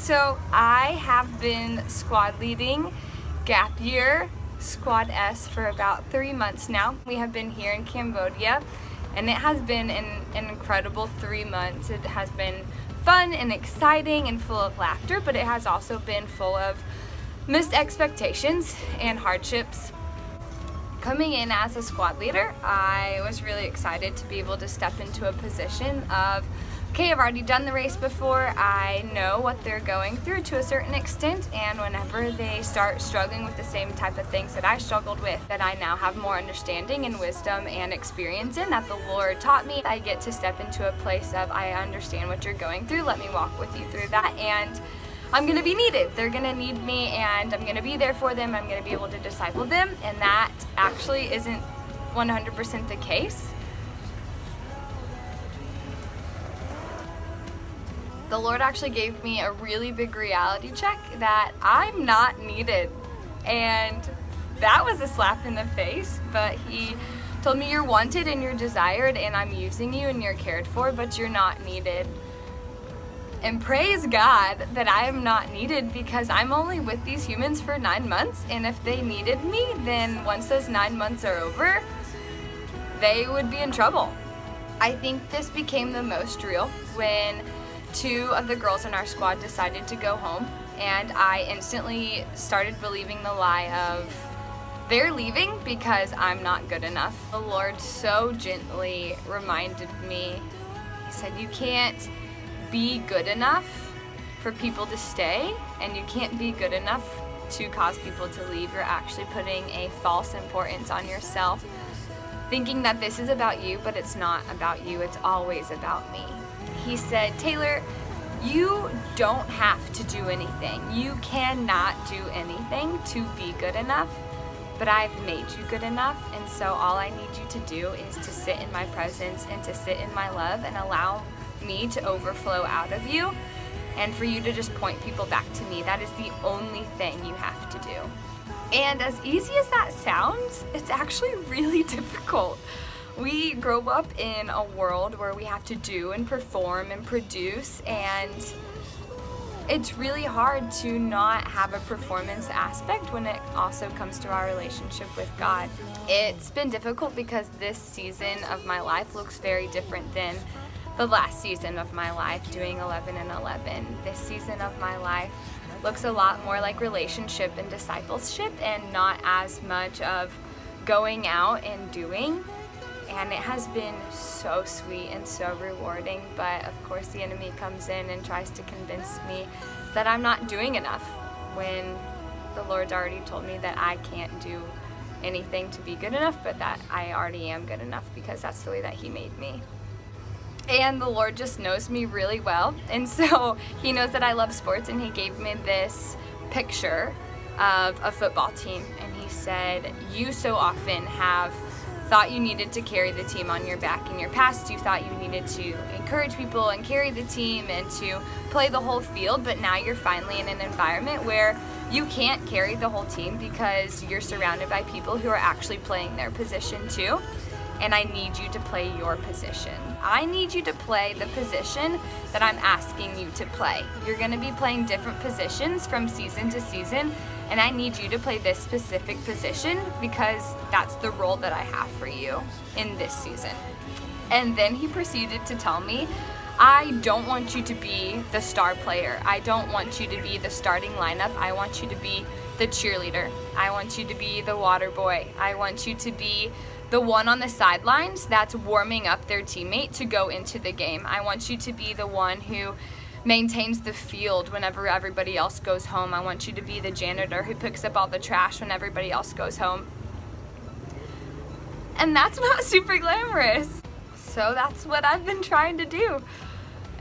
So I have been squad leading Gap Year Squad S for about 3 months now. We have been here in Cambodia, and it has been an incredible 3 months. It has been fun and exciting and full of laughter, but it has also been full of missed expectations and hardships. Coming in as a squad leader, I was really excited to be able to step into a position of, okay, I've already done the race before, I know what they're going through to a certain extent, and whenever they start struggling with the same type of things that I struggled with, that I now have more understanding and wisdom and experience in, that the Lord taught me, I get to step into a place of, I understand what you're going through, let me walk with you through that, and I'm gonna be needed. They're gonna need me, and I'm gonna be there for them. I'm gonna be able to disciple them, and that actually isn't 100% the case. The Lord actually gave me a really big reality check that I'm not needed, and that was a slap in the face, but He told me, you're wanted and you're desired, and I'm using you and you're cared for, but you're not needed. And praise God that I am not needed, because I'm only with these humans for 9 months, and if they needed me, then once those 9 months are over, they would be in trouble. I think this became the most real when 2 of the girls in our squad decided to go home, and I instantly started believing the lie of they're leaving because I'm not good enough. The Lord so gently reminded me, He said, you can't be good enough for people to stay, and you can't be good enough to cause people to leave. You're actually putting a false importance on yourself, thinking that this is about you, but it's not about you. It's always about me. He said, Taylor, you don't have to do anything. You cannot do anything to be good enough, but I've made you good enough, and so all I need you to do is to sit in my presence and to sit in my love and allow me to overflow out of you, and for you to just point people back to me. That is the only thing you have to do. And as easy as that sounds, it's actually really difficult. We grow up in a world where we have to do and perform and produce, and it's really hard to not have a performance aspect when it also comes to our relationship with God. It's been difficult because this season of my life looks very different than the last season of my life, doing 11 and 11. This season of my life looks a lot more like relationship and discipleship, and not as much of going out and doing. And it has been so sweet and so rewarding, but of course the enemy comes in and tries to convince me that I'm not doing enough, when the Lord's already told me that I can't do anything to be good enough, but that I already am good enough because that's the way that He made me. And the Lord just knows me really well, and so He knows that I love sports, and He gave me this picture of a football team, and He said, you so often have thought you needed to carry the team on your back. In your past, you thought you needed to encourage people and carry the team and to play the whole field, but now you're finally in an environment where you can't carry the whole team because you're surrounded by people who are actually playing their position too. And I need you to play your position. I need you to play the position that I'm asking you to play. You're gonna be playing different positions from season to season, and I need you to play this specific position because that's the role that I have for you in this season. And then He proceeded to tell me, I don't want you to be the star player. I don't want you to be the starting lineup. I want you to be the cheerleader. I want you to be the water boy. I want you to be the one on the sidelines that's warming up their teammate to go into the game. I want you to be the one who maintains the field whenever everybody else goes home. I want you to be the janitor who picks up all the trash when everybody else goes home. And that's not super glamorous. So that's what I've been trying to do.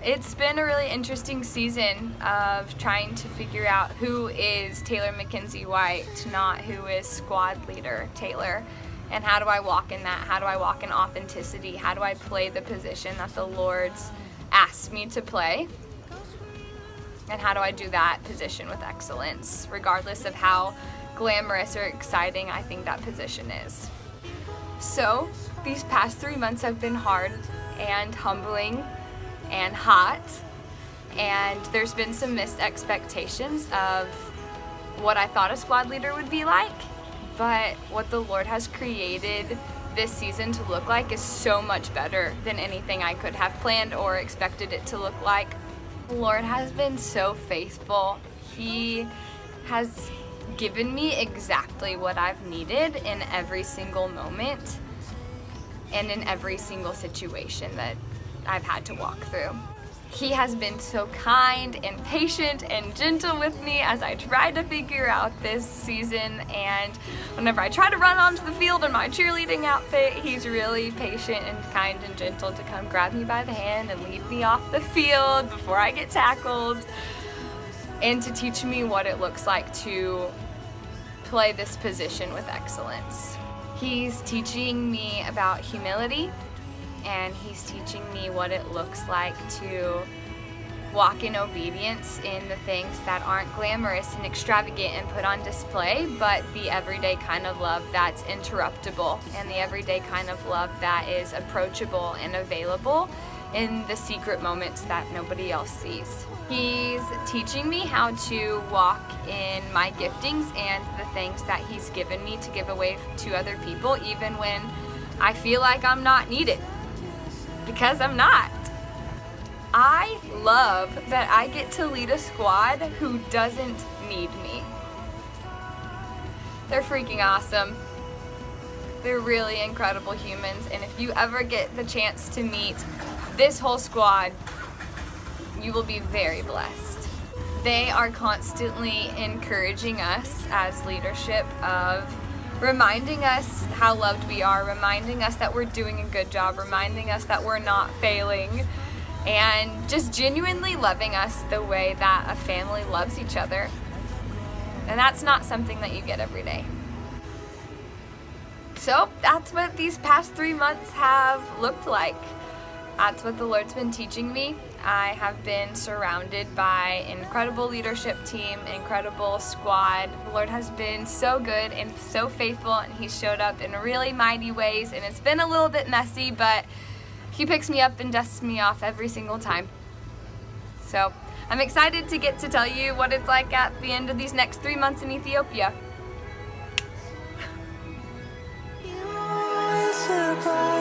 It's been a really interesting season of trying to figure out who is Taylor Mackenzie White, not who is squad leader Taylor. And how do I walk in that? How do I walk in authenticity? How do I play the position that the Lord's asked me to play? And how do I do that position with excellence, regardless of how glamorous or exciting I think that position is? So, these past 3 months have been hard and humbling and hot, and there's been some missed expectations of what I thought a squad leader would be like, but what the Lord has created this season to look like is so much better than anything I could have planned or expected it to look like. The Lord has been so faithful. He has given me exactly what I've needed in every single moment and in every single situation that I've had to walk through. He has been so kind and patient and gentle with me as I try to figure out this season, and whenever I try to run onto the field in my cheerleading outfit, he's really patient and kind and gentle to come grab me by the hand and lead me off the field before I get tackled, and to teach me what it looks like to play this position with excellence. He's teaching me about humility, and he's teaching me what it looks like to walk in obedience in the things that aren't glamorous and extravagant and put on display, but the everyday kind of love that's interruptible, and the everyday kind of love that is approachable and available in the secret moments that nobody else sees. He's teaching me how to walk in my giftings and the things that he's given me to give away to other people, even when I feel like I'm not needed, because I'm not. I love that I get to lead a squad who doesn't need me. They're freaking awesome. They're really incredible humans, and if you ever get the chance to meet this whole squad, you will be very blessed. They are constantly encouraging us as leadership, of reminding us how loved we are, reminding us that we're doing a good job, reminding us that we're not failing, and just genuinely loving us the way that a family loves each other. And that's not something that you get every day. So that's what these past 3 months have looked like. That's what the Lord's been teaching me. I have been surrounded by an incredible leadership team, an incredible squad. The Lord has been so good and so faithful, and He's showed up in really mighty ways, and it's been a little bit messy, but He picks me up and dusts me off every single time. So I'm excited to get to tell you what it's like at the end of these next 3 months in Ethiopia. You surprise